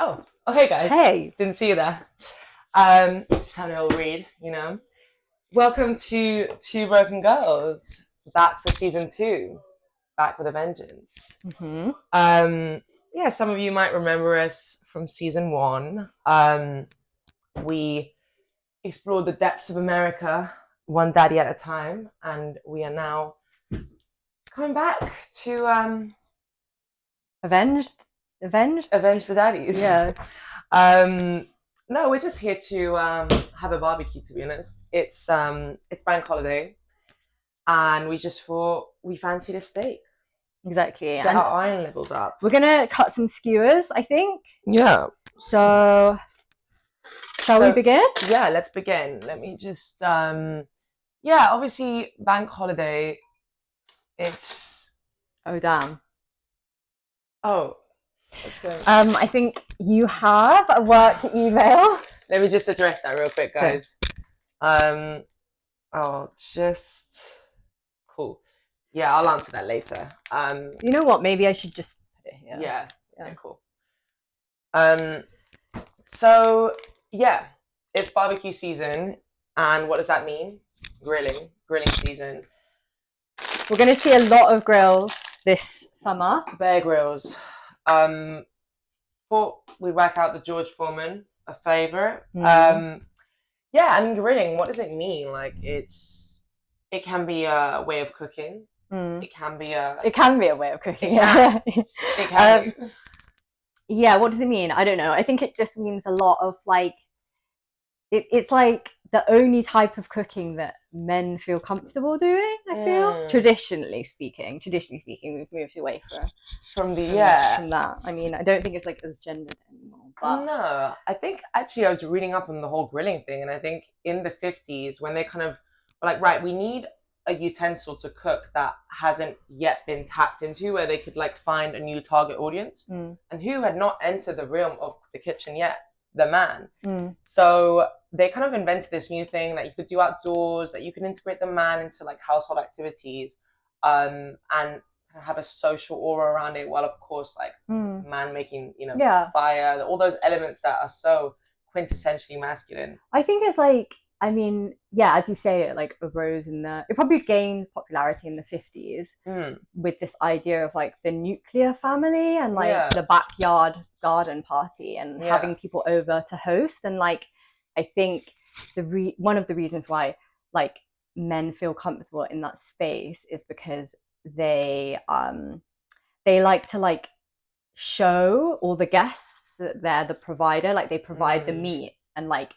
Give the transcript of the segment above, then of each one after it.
Oh, hey guys. Hey. Didn't see you there. Just having a little read. Welcome to Two Broken Girls, back for season two, back with a vengeance. hmm Yeah, some of you might remember us from season one. We explored the depths of America, one daddy at a time, and we are now coming back to Avenged? Avenged? avenge the daddies. Yeah. Um, no, we're just here to have a barbecue. To be honest, it's bank holiday, and we just thought we fancied a steak. Exactly. Get And our iron levels up. we're gonna cut some skewers, I think. Yeah. So shall we begin? Yeah, let's begin. Let me just yeah, obviously bank holiday. It's Oh damn. oh, let's go. I think you have a work email. Let me just address that real quick, guys. Oh, just cool. Yeah, I'll answer that later. You know what? Maybe I should just put it here. Yeah. Okay, cool. So yeah, it's barbecue season, and what does that mean? Grilling season. We're gonna see a lot of grills this summer. Bear Grylls. Thought we'd whack out the George Foreman, a favorite. Yeah, and grilling. What does it mean? Like it can be a way of cooking. It can be a way of cooking. It can be. Yeah, what does it mean? I don't know. I think it just means a lot of like it's like the only type of cooking that men feel comfortable doing, I feel. Traditionally speaking, we've moved away from that. I mean, I don't think it's like as gendered anymore. But no, I think actually I was reading up on the whole grilling thing, and I think in the 50s when they kind of were like, right, we need a utensil to cook that hasn't yet been tapped into, where they could like find a new target audience, and who had not entered the realm of the kitchen yet, the man. So they kind of invented this new thing that you could do outdoors, that you can integrate the man into like household activities, and have a social aura around it, while of course like man making fire, all those elements that are so quintessentially masculine. I think it's like, I mean, yeah, as you say, it like arose it probably gained popularity in the 50s with this idea of like the nuclear family and like the backyard garden party and having people over to host. And like, I think one of the reasons why like men feel comfortable in that space is because they like to like show all the guests that they're the provider, like they provide the meat, and like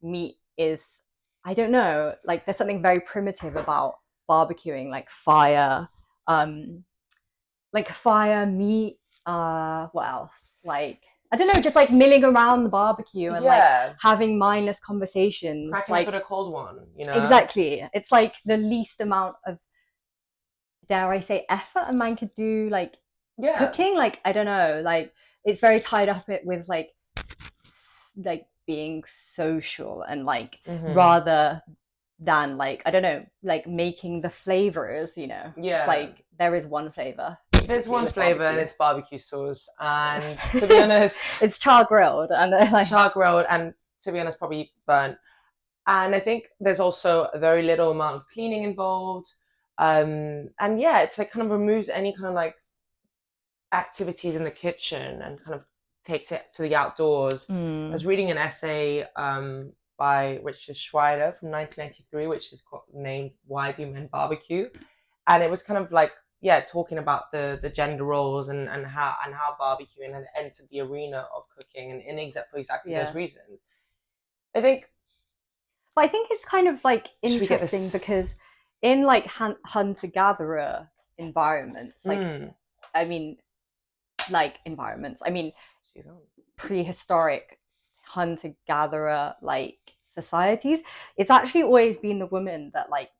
meat is, I don't know, like there's something very primitive about barbecuing, like fire, meat, what else? Like, I don't know, just like milling around the barbecue and like having mindless conversations. Cracking like up at a cold one, Exactly. It's like the least amount of, dare I say, effort a man could do, like cooking. Like, I don't know, like it's very tied up with like being social and like rather than like, I don't know, like making the flavors, it's like there is one flavor. There's one flavor and it's barbecue sauce, and to be honest it's char grilled, and like char grilled, and to be honest probably burnt. And I think there's also a very little amount of cleaning involved, and yeah, it's like kind of removes any kind of like activities in the kitchen and kind of takes it to the outdoors. I was reading an essay by Richard Schweider from 1993, which is named "Why Do Men Barbecue?" and it was kind of like talking about the gender roles and how barbecuing had entered the arena of cooking, and for exactly those reasons. I think it's kind of like interesting because in like hunter-gatherer environments, like I mean prehistoric hunter-gatherer like societies, it's actually always been the woman that like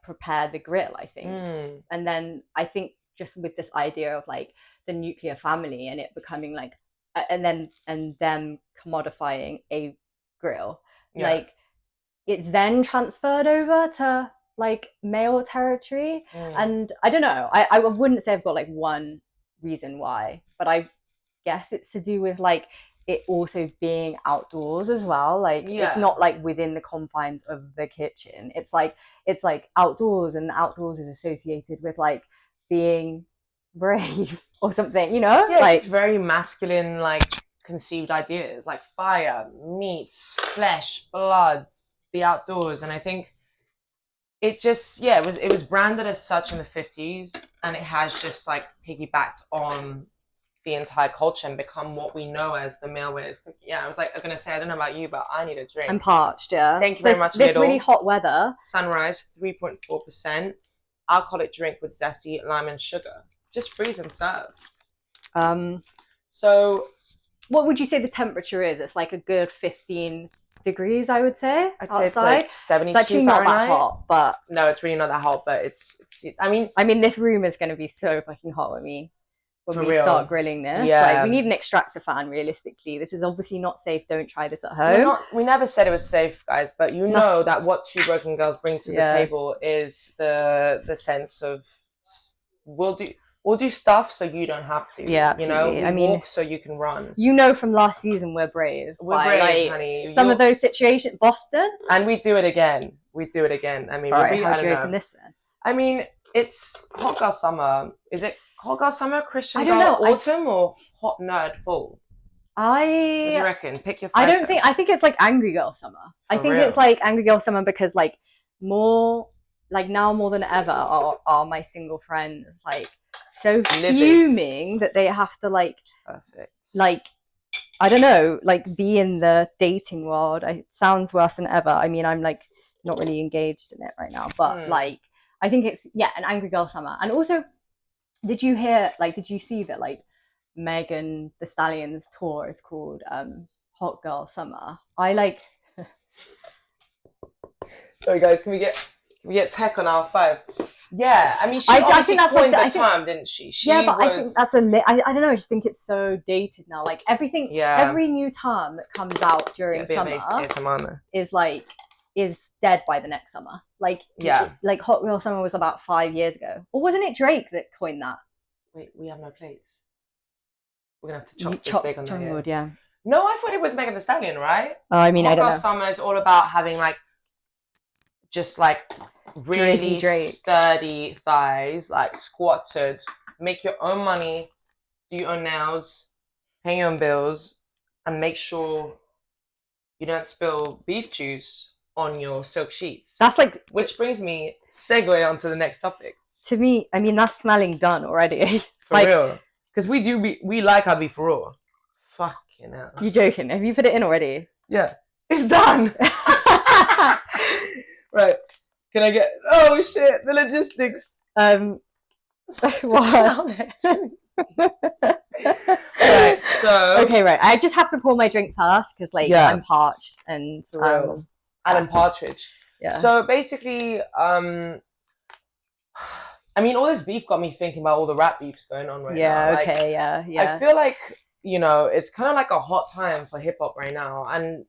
prepare the grill, I think. And then I think just with this idea of like the nuclear family and it becoming like and them commodifying a grill, like it's then transferred over to like male territory. And I don't know, I wouldn't say I've got like one reason why, but I guess it's to do with like it also being outdoors as well. Like it's Yeah. not like within the confines of the kitchen. It's like outdoors, and the outdoors is associated with like being brave or something, you know? Yeah, like it's very masculine, like conceived ideas, like fire, meats, flesh, blood, the outdoors, and I think it just it was branded as such in the 50s, and it has just like piggybacked on the entire culture and become what we know as the male way of cooking. Yeah, I was like, I'm gonna say, I don't know about you, but I need a drink. I'm parched. Yeah. Thank you very much. This really hot weather. Sunrise, 3.4% alcoholic drink with zesty lime and sugar. Just freeze and serve. So, what would you say the temperature is? It's like a good 15 degrees, I would say. I'd outside. say it's like 72 it's actually Fahrenheit. Not that hot, but no, it's really not that hot. But it's I mean, this room is going to be so fucking hot when we start grilling this. Yeah. Like, we need an extractor fan. Realistically, this is obviously not safe. Don't try this at home. We never said it was safe, guys. But you know that what two broken girls bring to the table is the sense of we'll do stuff so you don't have to. Yeah, absolutely. I mean, walk so you can run. You know, from last season, we're brave. We're brave, like, honey. Some of those situations, Boston, and we do it again. I mean, right, how do you open this then? I mean, it's hot girl summer. Is it hot girl summer, Christian I don't know. autumn, or hot nerd fall? What do you reckon? Pick your. I think it's like angry girl summer. I think it's like angry girl summer because like now more than ever are my single friends like so fuming that they have to like I don't know, like be in the dating world. It sounds worse than ever. I mean, I'm like not really engaged in it right now, but like I think it's an angry girl summer. And also, did you see that like Megan Thee Stallion's tour is called Hot Girl Summer? Sorry guys, can we get tech on our 5? Yeah, I mean, I think that's coined the term, didn't she? I think that's I don't know. I just think it's so dated now. Like everything, every new term that comes out during summer is dead by the next summer. Like Hot Girl Summer was about 5 years ago, or wasn't it Drake that coined that? Wait, we have no plates. We're gonna have to chop the steak on the wood. Yeah. No, I thought it was Megan Thee Stallion, right? Oh, I mean, Hot I don't know. Girl Summer is all about having like just like really sturdy thighs, like squatted, make your own money, do your own nails, pay your own bills, and make sure you don't spill beef juice on your silk sheets. That's like, which brings me segue onto the next topic. To me, I mean, that's smelling done already. For real, because we like our beef raw. Fucking hell. You joking? Have you put it in already? Yeah, it's done. Right. Can I get? Oh shit! The logistics. What? Right. So. Okay. Right. I just have to pour my drink first because, like, I'm parched and Alan Partridge. Yeah. So basically, I mean, all this beef got me thinking about all the rap beefs going on right now. Yeah. Okay. Yeah. I feel like it's kind of like a hot time for hip hop right now, and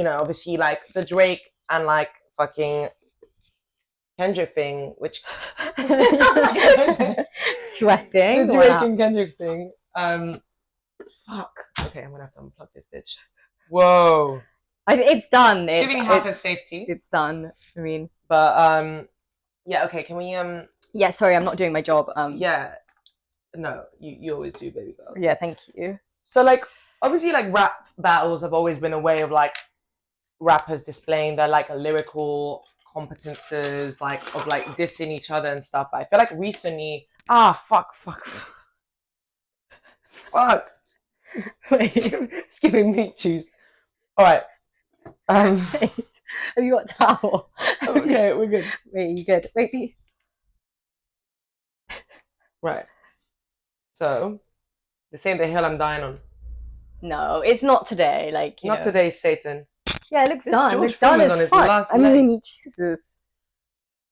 obviously, like the Drake and like fucking Kendrick thing, which sweating. The Drake and Kendrick thing. Fuck. Okay, I'm gonna have to unplug this bitch. Whoa. It's done. It's giving health and safety. It's done. I mean, but yeah. Okay. Can we Yeah. Sorry, I'm not doing my job. Yeah. No, you always do, baby girl. Yeah. Thank you. So like, obviously, like rap battles have always been a way of like rappers displaying their like lyrical competences, like of like dissing each other and stuff. But I feel like recently, fuck. It's giving meat juice. All right. Have you got a towel? Okay, we're good. Wait, you good? Wait, Right. So, the same the hill I'm dying on. No, it's not today. Like not today, Satan. Yeah, it looks done. George Foreman on his last I mean, Jesus.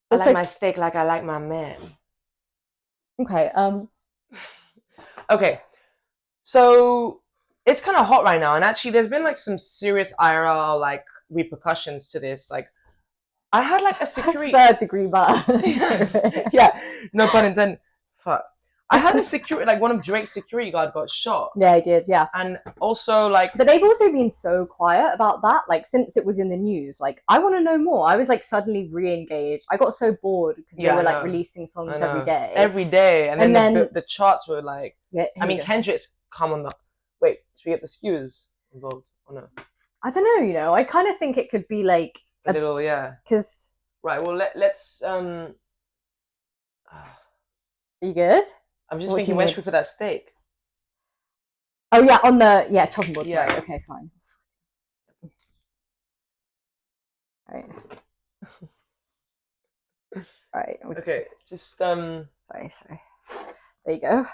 I like my steak like I like my man. Okay. Okay. So it's kind of hot right now, and actually, there's been like some serious IRL like repercussions to this. Like, I had like a security 3rd degree bar. Yeah, no pun intended. Fuck. I heard the security, like one of Drake's security guard got shot. Yeah, I did. Yeah, and also like, but they've also been so quiet about that. Like since it was in the news, like I want to know more. I was like suddenly re-engaged. I got so bored because they were like releasing songs every day, and then the charts were like. Yeah, I mean, Kendrick's come on the. Wait, should we get the skews involved or no? I don't know. You know, I kind of think it could be like a little, yeah. Because right, well let's. You good? I'm just thinking, where should we put that steak? Oh yeah, on the chopping board. Sorry. Okay, fine. All right. Okay, just Sorry. There you go.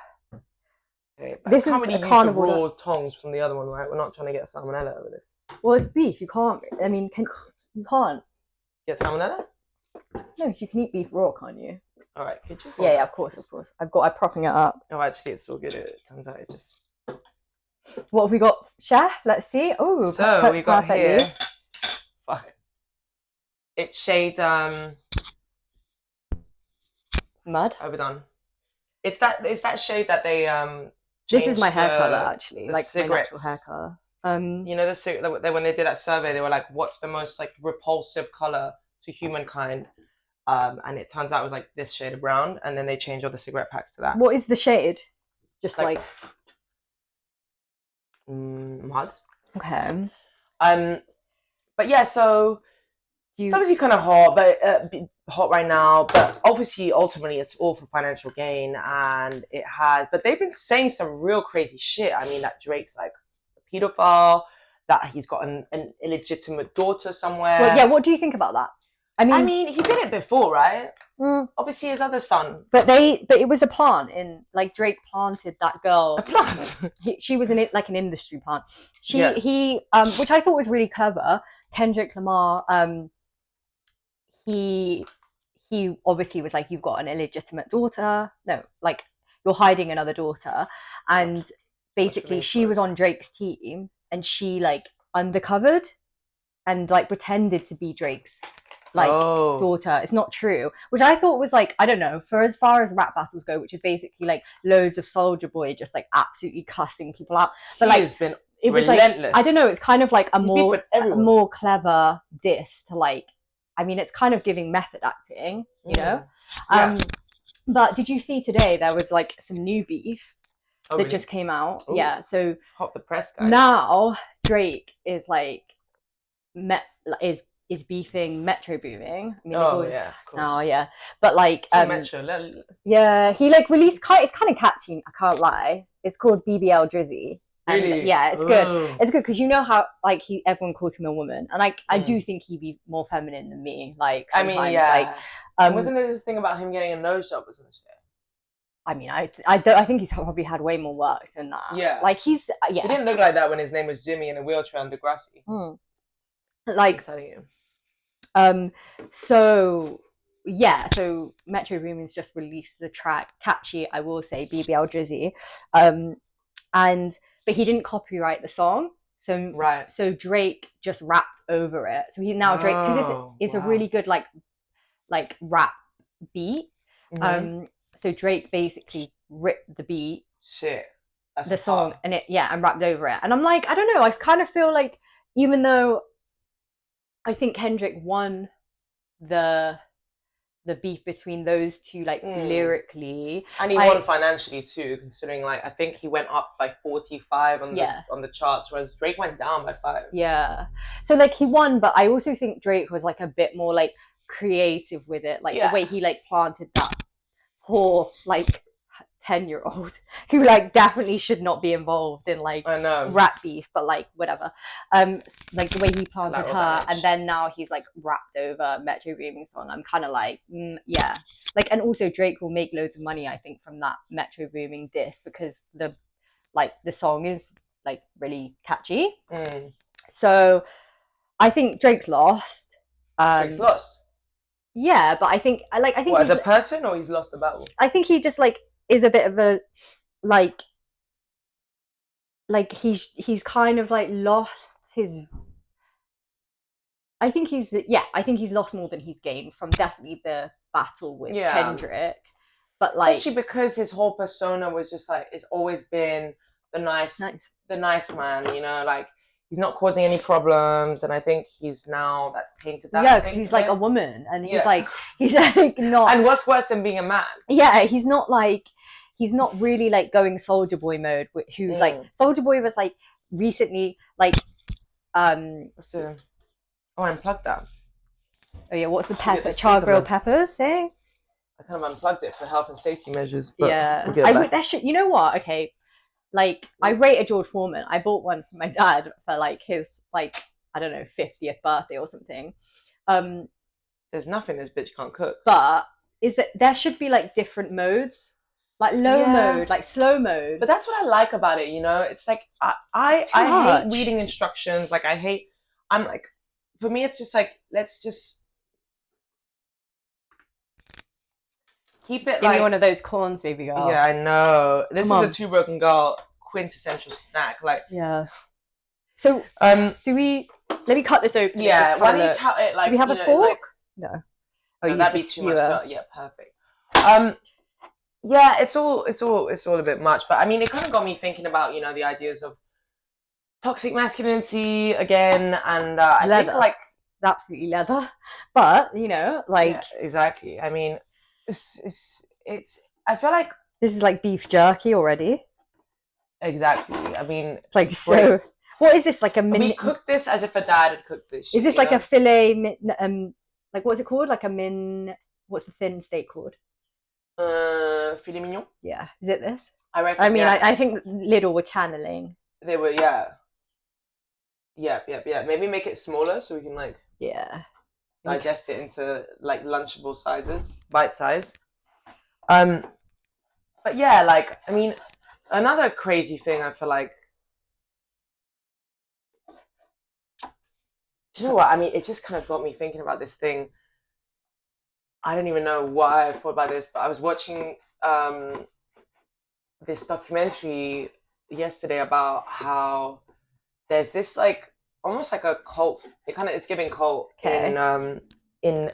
Okay, this is a carnivore. Raw tongs from the other one, right? We're not trying to get salmonella over this. Well, it's beef. You can't. I mean, you can't get salmonella? No, so you can eat beef raw, can't you? All right, could you? Yeah, of course. I'm propping it up. Oh, actually, it's all good. It turns out it just. What have we got, chef? Let's see. Oh, so we got here. Fuck. It's shade mud. Overdone. It's that shade that they This is my hair color, actually, like cigarettes. My natural hair color. You know, when they did that survey, they were like, "What's the most like repulsive color to humankind?" And it turns out it was like this shade of brown, and then they changed all the cigarette packs to that. What is the shade? Just like mud. Okay. But yeah, so it's obviously kind of hot, but hot right now. But obviously, ultimately, it's all for financial gain, and it has. But they've been saying some real crazy shit. I mean, that Drake's like a pedophile, that he's got an illegitimate daughter somewhere. Well, yeah. What do you think about that? I mean, he did it before, right? Obviously, his other son. But it was a plant like Drake planted that girl. A plant. She was an industry plant. He which I thought was really clever. Kendrick Lamar. He obviously was like, you've got an illegitimate daughter. No, like you're hiding another daughter, and basically she was on Drake's team, and she like undercovered and like pretended to be Drake's daughter. It's not true, which I thought was like, I don't know, for as far as rap battles go, which is basically like loads of Soulja Boy just like absolutely cussing people out, but like it was relentless. Like, I don't know, it's kind of like a more clever diss to like, I mean, it's kind of giving method acting, you know. But did you see today there was like some new beef that just came out? Ooh. Yeah, so hot the press, guys. Now Drake is like is beefing Metro Booming. I mean, of course. Oh yeah, but like Metro. Yeah, he like released it's kind of catchy. I can't lie. It's called BBL Drizzy. Really? And, yeah, it's good. It's good because you know how like everyone calls him a woman, and like I do think he'd be more feminine than me. Like sometimes, I mean, yeah. Like wasn't there this thing about him getting a nose job or some shit? I mean, I think he's probably had way more work than that. Yeah, like he's He didn't look like that when his name was Jimmy in a wheelchair on Degrassi. Like, I'm telling you. So yeah, so Metro Boomin's just released the track, catchy, I will say, BBL Drizzy, but he didn't copyright the song, so Drake just rapped over it. So Drake, because it's a really good like rap beat. So Drake basically ripped the beat, the song, and and rapped over it. And I'm like, I don't know, I kind of feel like, even though I think Kendrick won the beef between those two, like lyrically, and he won financially too, considering like I think he went up by 45 on the charts, whereas Drake went down by 5. Yeah, so like he won, but I also think Drake was like a bit more like creative with it, like the way he like planted that poor like 10-year-old who like definitely should not be involved in like rap beef, but like whatever, like the way he planted her, and then now he's like rapped over Metro Booming's song. I'm kind of like yeah, like, and also Drake will make loads of money I think from that Metro Booming diss, because the song is like really catchy. So I think Drake's lost. Drake's lost. Yeah, but I think what, as a person, or he's lost a battle? I think he just like is a bit of a like he's kind of like lost his. I think he's lost more than he's gained from definitely the battle with Kendrick. But like, especially because his whole persona was just like, it's always been the nice man, you know, like he's not causing any problems, and I think he's now that's tainted that. Yeah, because he's like a woman, and he's like not. And what's worse than being a man? Yeah, he's not really like going Soldier Boy mode. Who's like Soldier Boy was like recently like What's the? Oh, I unplugged that. Oh yeah, what's the pepper? Char grilled peppers, eh? I kind of unplugged it for health and safety measures. But yeah, that shit. You know what? Okay, like I rate a George Foreman. I bought one for my dad for like his like I don't know 50th birthday or something. There's nothing this bitch can't cook. But is it there should be like different modes, like low mode, like slow mode. But that's what I like about it. You know, it's like I hate reading instructions. Like I'm like, for me, it's just like let's just keep it. Give me one of those corns, baby girl. Yeah, I know. This is a Two Broken Girl quintessential snack. Like, yeah. So, let me cut this open. Yeah, why do you cut it? Like, do we have a fork? Like, no. Oh, no, that'd be too much. Yeah, perfect. Yeah, it's all a bit much. But I mean, it kind of got me thinking about the ideas of toxic masculinity again, and I think like absolutely leather. But like exactly. I mean. It's I feel like this is like beef jerky already. Exactly. I mean, it's like so. What is this like a We cook this as if a dad had cooked this. Is this like a filet? Like what's it called? Like a min? What's the thin steak called? Filet mignon. Yeah. Is it this? I reckon. I mean, I think Lidl were channeling. They were, yeah. Maybe make it smaller so we can like. Yeah. Digest it into like lunchable sizes, bite size. But yeah, like I mean, another crazy thing I feel like. Do you know what? I mean, it just kind of got me thinking about this thing. I don't even know why I thought about this, but I was watching this documentary yesterday about how there's this like almost like a cult. It's giving cult in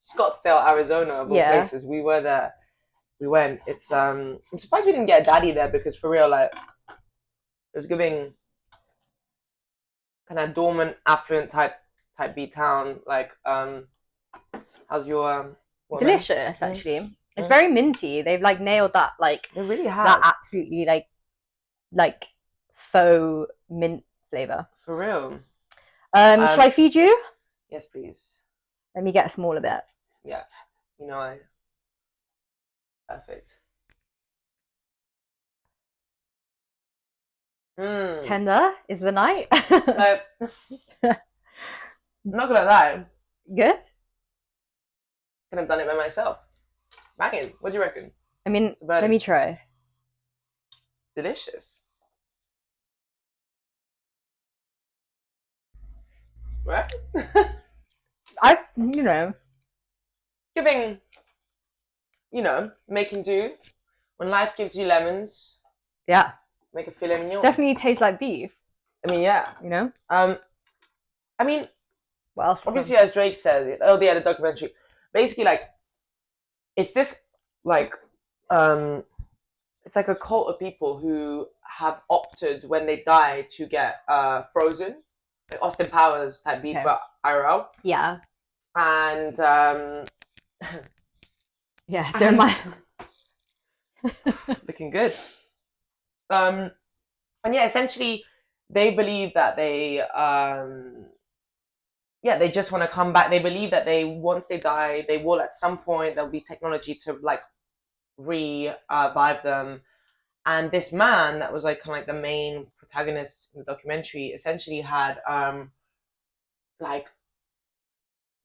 Scottsdale, Arizona, of all places. We were there. We went. It's I'm surprised we didn't get a daddy there because for real, like it was giving kind of dormant, affluent type beat town. Like how's your delicious actually? It's very minty. They've like nailed that. Like they really have that absolutely like faux mint flavor. For real. Shall I feed you? Yes, please. Let me get a smaller bit. Yeah. Perfect. Tender is the night. No. I'm not gonna lie. Good. Could have done it by myself. Banging. What do you reckon? I mean, let me try. Delicious. Right? Giving, making do. When life gives you lemons. Yeah. Make a filet mignon. Definitely tastes like beef. I mean, yeah. I mean, well, obviously, as Drake says, the documentary, basically, like, it's this, like, it's like a cult of people who have opted when they die to get frozen, like Austin Powers type beef, but IRL. Yeah. And yeah, don't mind. Looking good. And yeah, essentially, they believe that they just want to come back. They believe that once they die, they will at some point there'll be technology to like revive them. And this man that was like kind of like the main protagonist in the documentary essentially had like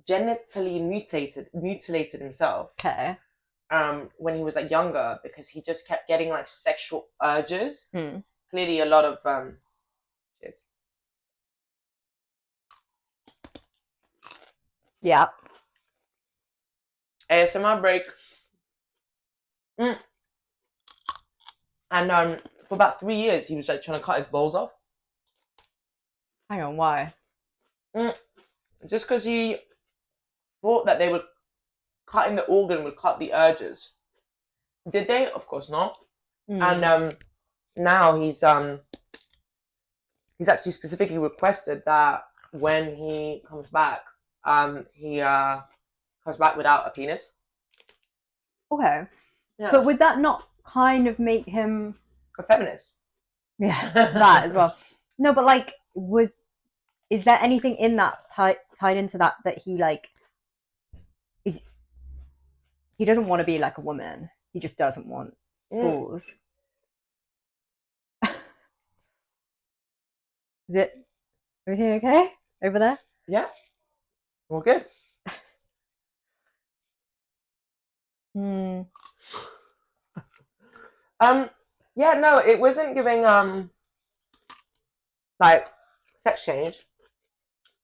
genitally mutilated himself. Okay. When he was like younger, because he just kept getting like sexual urges. Clearly, a lot of cheers. Yeah. ASMR break. And for about 3 years, he was like trying to cut his balls off. Hang on, why? Just because he thought that cutting the organ would cut the urges. Did they? Of course not. And Mm. now he's actually specifically requested that when he comes back, he comes back without a penis. Okay. But Yeah, would that not kind of make him, a feminist. yeah, that as well? No, but like, would is there anything in that tied into that that he like is he doesn't want to be like a woman. He just doesn't want Mm, balls. Is it everything okay over there? yeah, well, good. Hmm. Um, yeah, no, it wasn't giving like sex change.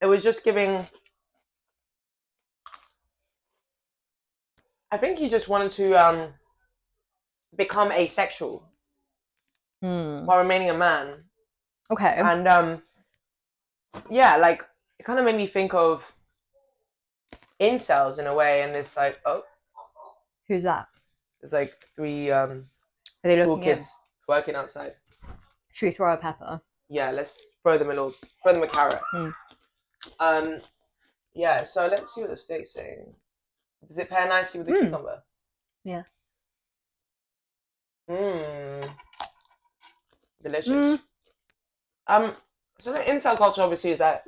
It was just giving. I think he just wanted to become asexual Hmm. while remaining a man, Okay. and yeah, like it kind of made me think of incels in a way, and it's like, oh, Who's that? there's like three Are they school looking in? kids working outside. Should we throw a pepper? Yeah, let's throw them a carrot. Hmm. Um, yeah, so let's see what the steak's saying. Does it pair nicely with the Hmm. cucumber? Yeah. Mmm, Hmm. delicious. Um, so the incel culture obviously is that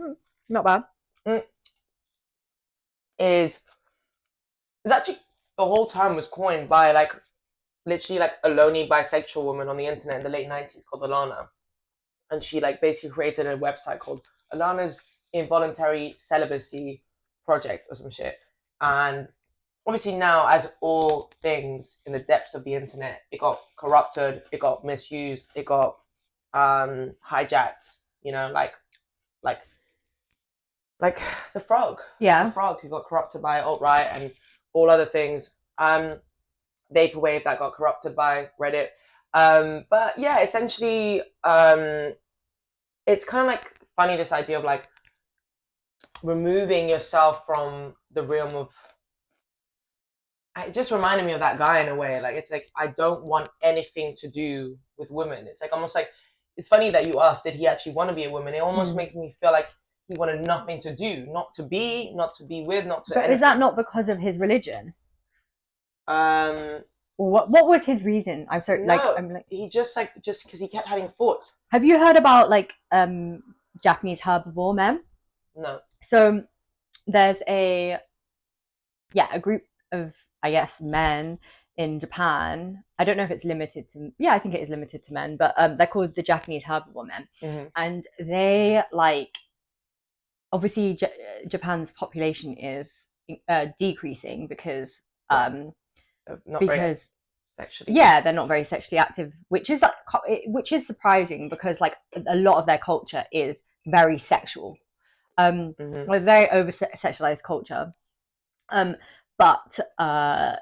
Not bad. mm, is actually the whole term was coined by like literally like a lonely bisexual woman on the internet in the late 90s called Alana, and she like basically created a website called Alana's Involuntary Celibacy Project or some shit. And obviously now, as all things in the depths of the internet, it got corrupted, it got misused, it got hijacked. You know, like like the Yeah. frog who got corrupted by alt right and all other things. Vaporwave that got corrupted by Reddit. But yeah, essentially, it's kind of like funny this idea of like removing yourself from the realm of. It just reminded me of that guy in a way. Like it's like I don't want anything to do with women. It's like almost like it's funny that you asked, did he actually want to be a woman? It almost Hmm. makes me feel like he wanted nothing to do, not to be with, not to But is that anything. not because of his religion? Um, Or what was his reason? I'm sorry, like no, I'm like he just because he kept having thoughts. have you heard about like Japanese herbivore men? No. So there's a group of I guess men in Japan. I don't know if it's limited to I think it is limited to men, but they're called the Japanese herbivore men, Mm-hmm. and they like obviously Japan's population is decreasing Yeah, um not very because sexually. yeah they're not very sexually active, which is surprising because like a lot of their culture is very sexual, Mm-hmm. a very over sexualized culture. Um, but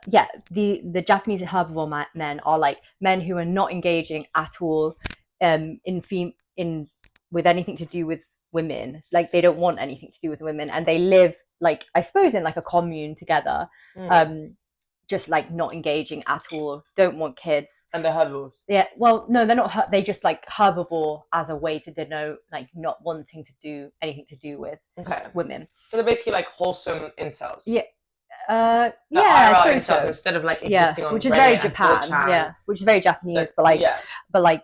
yeah, the Japanese herbivore men are like men who are not engaging at all in with anything to do with women. Like they don't want anything to do with women, and they live like I suppose in like a commune together. Mm. Um, just like not engaging at all. Don't want kids. And the herbivores. Yeah, well, no, they're not. They just like herbivore as a way to denote like not wanting to do anything to do with Okay. women. So they're basically like wholesome incels. Yeah, The yeah, I IRL suppose incels so. instead of like Yeah, existing on which is very Reddit and Japan. 4chan. Yeah, which is very Japanese. But like, Yeah. but like,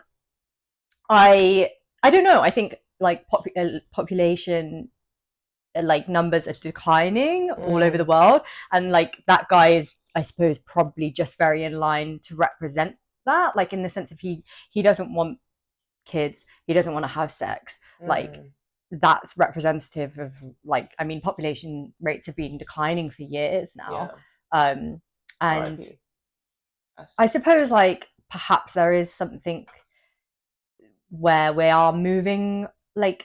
I I don't know. I think like population like numbers are declining all over the Mm. world, and like that guy is, I suppose, probably just very in line to represent that. Like in the sense of he doesn't want kids, he doesn't want to have sex. Like Mm. that's representative of like I mean population rates have been declining for years now, Yeah. um and R.I.P. I That's suppose like perhaps there is something where we are moving like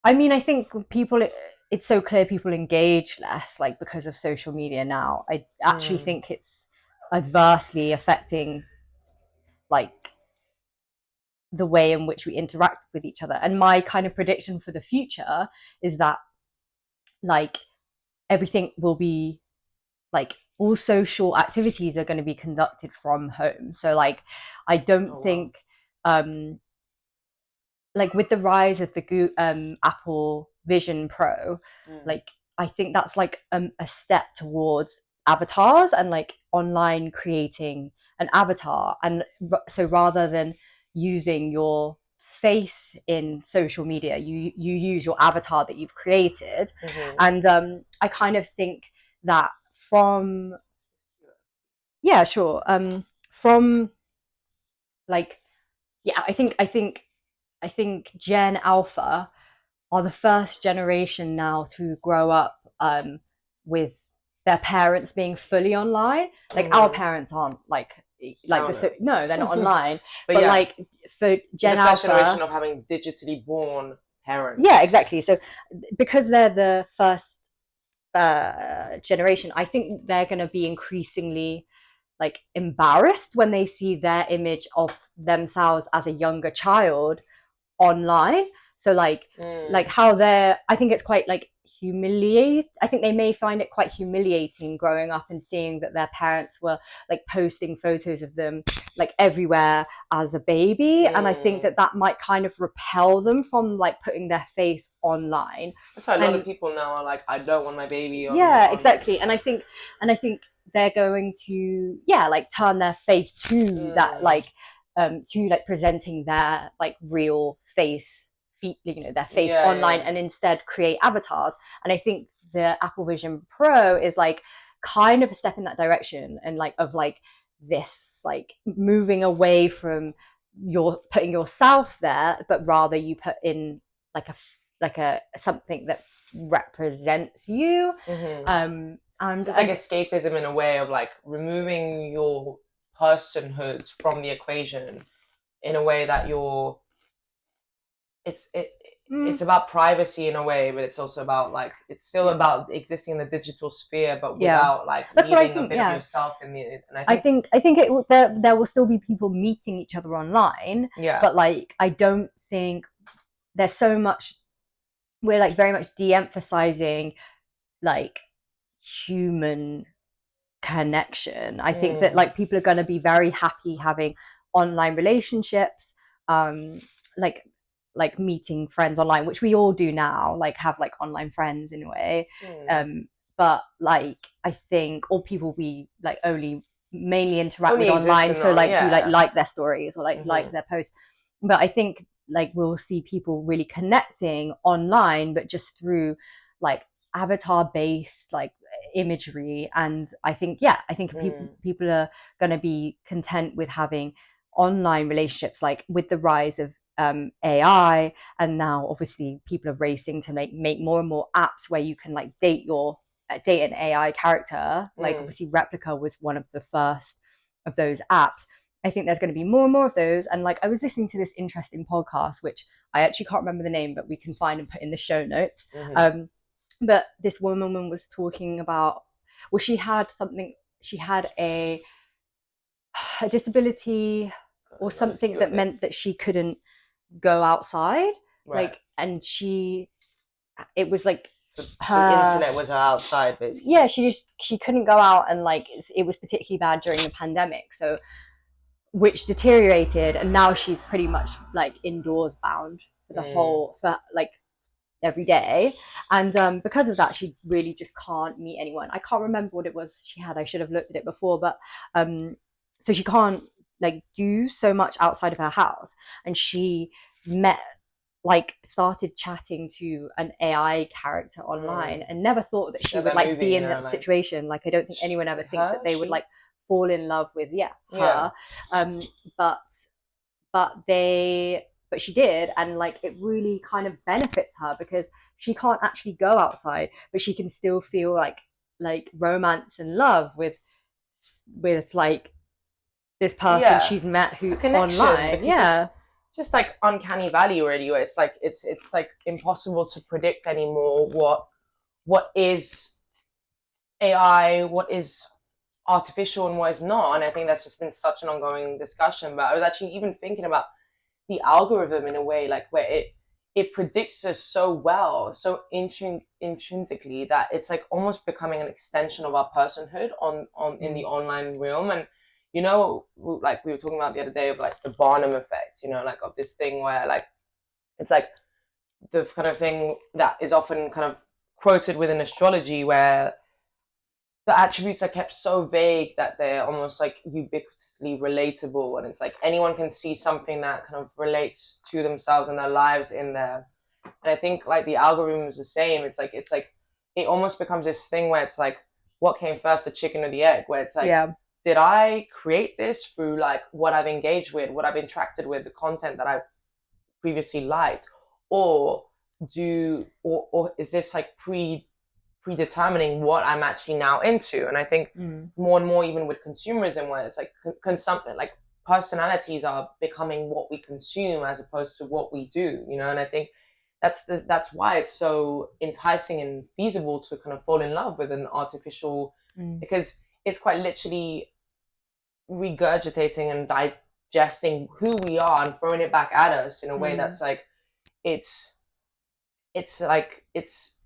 I mean I think people it's so clear people engage less like because of social media now. I actually mm. think it's adversely affecting like the way in which we interact with each other, and my kind of prediction for the future is that like everything will be like all social activities are going to be conducted from home. So like I don't think like with the rise of the Apple Vision Pro, like I think that's like a step towards avatars and like online creating an avatar. And so rather than using your face in social media, you use your avatar that you've created. And I kind of think that from yeah, sure. From like yeah, I think Gen Alpha are the first generation now to grow up with their parents being fully online. Like our parents aren't no, they're not online. but like for Gen the first Alpha, generation of having digitally born parents. Yeah, exactly. So because they're the first generation, I think they're going to be increasingly like embarrassed when they see their image of themselves as a younger child online. So like how they're, I think it's quite like I think they may find it quite humiliating growing up and seeing that their parents were like posting photos of them like everywhere as a baby. And I think that might kind of repel them from like putting their face online. That's why a lot of people now are like, I don't want my baby on. Yeah, exactly. And I think they're going to like turn their face to that like to like presenting their like real face, their face online, and instead create avatars. And I think the Apple Vision Pro is like kind of a step in that direction, and like of like this like moving away from your putting yourself there, but rather you put in like a something that represents you. And so it's like escapism in a way of like removing your personhood from the equation in a way that it's about privacy in a way, but it's also about like it's still about existing in the digital sphere, but without like leaving a bit of yourself in the. And I think there will still be people meeting each other online, but like I don't think there's so much. We're like very much de-emphasizing like human connection. I think that like people are going to be very happy having online relationships, like meeting friends online, which we all do now, like have like online friends in a way. But like I think all people we like only mainly interact with online, so like you like their stories or like their posts. But I think like we'll see people really connecting online, but just through like avatar based like imagery. And I think people are going to be content with having online relationships, like with the rise of AI, and now obviously people are racing to make more and more apps where you can like date an AI character. Like obviously Replica was one of the first of those apps. I think there's going to be more and more of those. And like I was listening to this interesting podcast, which I actually can't remember the name, but we can find and put in the show notes. But this woman was talking about, well, she had a disability or something that meant that she couldn't go outside, like, and it was like the internet was her outside basically. Yeah, she couldn't go out, and like it was particularly bad during the pandemic, so which deteriorated, and now she's pretty much like indoors bound for the whole for like every day. And because of that, she really just can't meet anyone. I can't remember what it was she had. I should have looked at it before, but so she can't like do so much outside of her house. And she started chatting to an AI character online, and never thought that she would like be in that situation. Like I don't think anyone ever thinks that they would like fall in love with her. But she did, and like it really kind of benefits her because she can't actually go outside, but she can still feel like romance and love with like this person she's met who online. Just like uncanny valley already, where it's like impossible to predict anymore what is AI, what is artificial, and what is not. And I think that's just been such an ongoing discussion. But I was actually even thinking about the algorithm in a way, like where it predicts us so well, so intrinsically, that it's like almost becoming an extension of our personhood on in the online realm. And like we were talking about the other day of like the Barnum effect, like of this thing where like it's like the kind of thing that is often kind of quoted within astrology, where the attributes are kept so vague that they're almost like ubiquitously relatable, and it's like anyone can see something that kind of relates to themselves and their lives in there. And I think like the algorithm is the same. It's like it almost becomes this thing where it's like, what came first, the chicken or the egg? Where it's like, did I create this through like what I've engaged with, what I've interacted with, the content that I've previously liked, or or is this like predetermining what I'm actually now into? And I think more and more, even with consumerism, where it's like consumption, like personalities are becoming what we consume as opposed to what we do, and I think that's why it's so enticing and feasible to kind of fall in love with an artificial, because it's quite literally regurgitating and digesting who we are and throwing it back at us in a way that's like it's like it's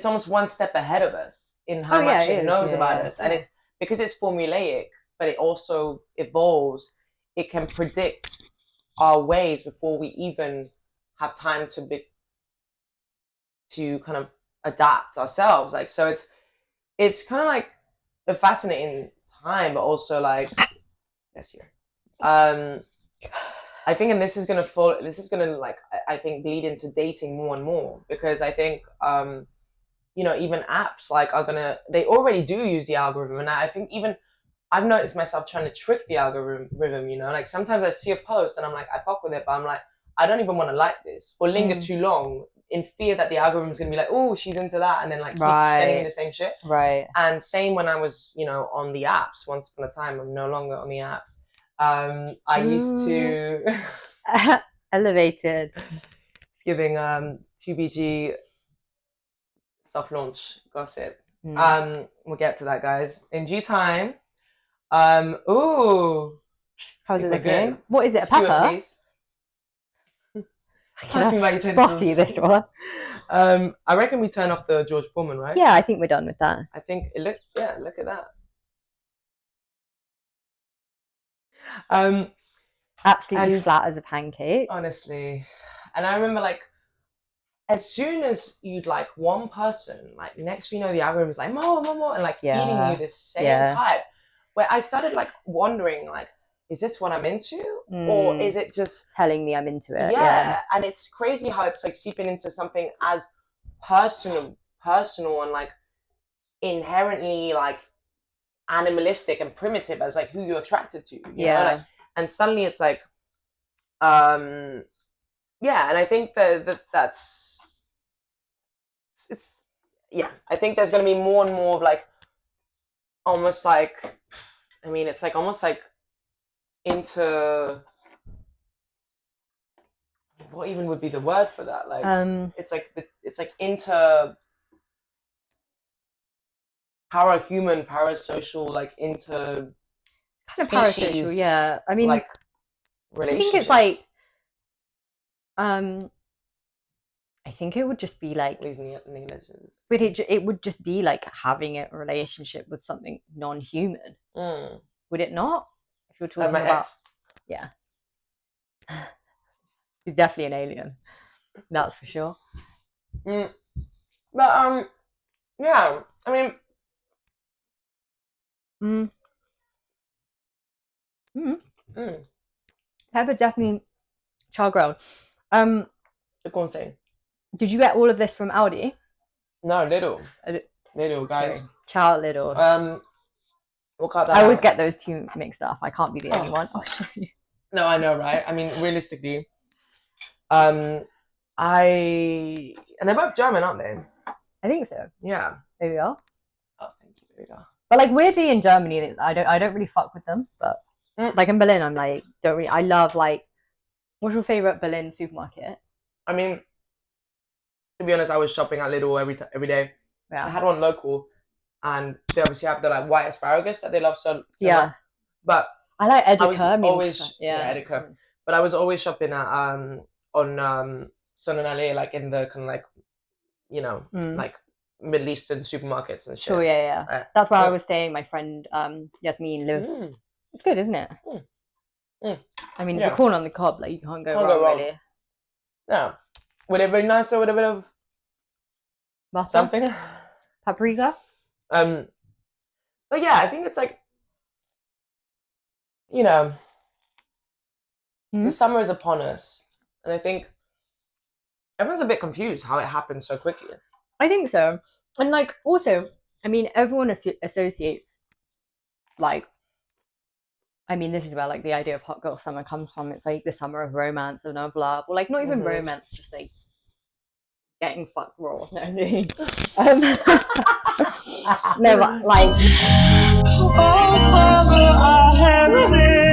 almost one step ahead of us in how much it knows about us. And it's because it's formulaic, but it also evolves. It can predict our ways before we even have time to kind of adapt ourselves. Like, so it's kind of like a fascinating time, but also like, yes, I think, and this is gonna like, I think, bleed into dating more and more, because I think even apps like they already do use the algorithm. And I think even I've noticed myself trying to trick the algorithm, like sometimes I see a post and I'm like, I fuck with it, but I'm like, I don't even want to like this or linger too long in fear that the algorithm's going to be like, oh, she's into that, and then like keep sending me the same shit. Right. And same when I was, on the apps once upon a time. I'm no longer on the apps. I used to elevated. It's giving 2BG soft launch gossip. We'll get to that, guys, in due time. Ooh, how's it looking? What is it? A pepper? Please. Spotty, this one. I reckon we turn off the George Foreman, right? Yeah, I think we're done with that. I think it looks. Yeah, look at that. Absolutely flat as a pancake. Honestly, and I remember like, as soon as you'd like one person, like next thing you know, the algorithm is like more, and like feeding you this same type. Where I started like wondering, like, is this what I'm into, or is it just telling me I'm into it? Yeah, and it's crazy how it's like seeping into something as personal, and like inherently like animalistic and primitive as like who you're attracted to. You know? Like, and suddenly it's like, and I think that's I think there's going to be more and more of like, almost like, I mean, it's like almost like into, what even would be the word for that? Like, it's like into parahuman, parasocial, like into kind of parasocial. Yeah, I mean, like relationships. I think it's like, I think it would just be like, but it would just be like having a relationship with something non-human. Would it not? If you're talking about, yeah, he's definitely an alien. That's for sure. But yeah, I mean, Pepper definitely char grown. Insane. Did you get all of this from Aldi? No, little guys. Sorry. Chow little. We'll cut that I always get those two mixed up. I can't be the only one. I'll show you. No, I know, right? I mean, realistically, and they're both German, aren't they? I think so. Yeah. There we are. Oh, thank you. There we go. But like, weirdly, in Germany, I don't really fuck with them. But like in Berlin, I'm like, don't really. I love like. What's your favorite Berlin supermarket? I mean, to be honest, I was shopping at Lidl every day. Yeah. I had one local, and they obviously have the like white asparagus that they love so much. But I like Edeka. Edeka. But I was always shopping at on sun in LA, like in the kind of like, you know, like Middle Eastern supermarkets and shit. Sure, yeah. That's where I was staying. My friend Yasmin lives. It's good, isn't it? I mean, it's a corn on the cob. Like, you can't go wrong, really. Yeah. Would it be nicer with a bit of butter? Something? Paprika? But yeah, I think it's like, you know, the summer is upon us. And I think everyone's a bit confused how it happened so quickly. I think so. And like, also, I mean, everyone associates, like, I mean, this is where like the idea of hot girl summer comes from. It's like the summer of romance and of love, or like not even romance, just like getting fucked raw. No, no, but like. Oh, Father, I have sinned.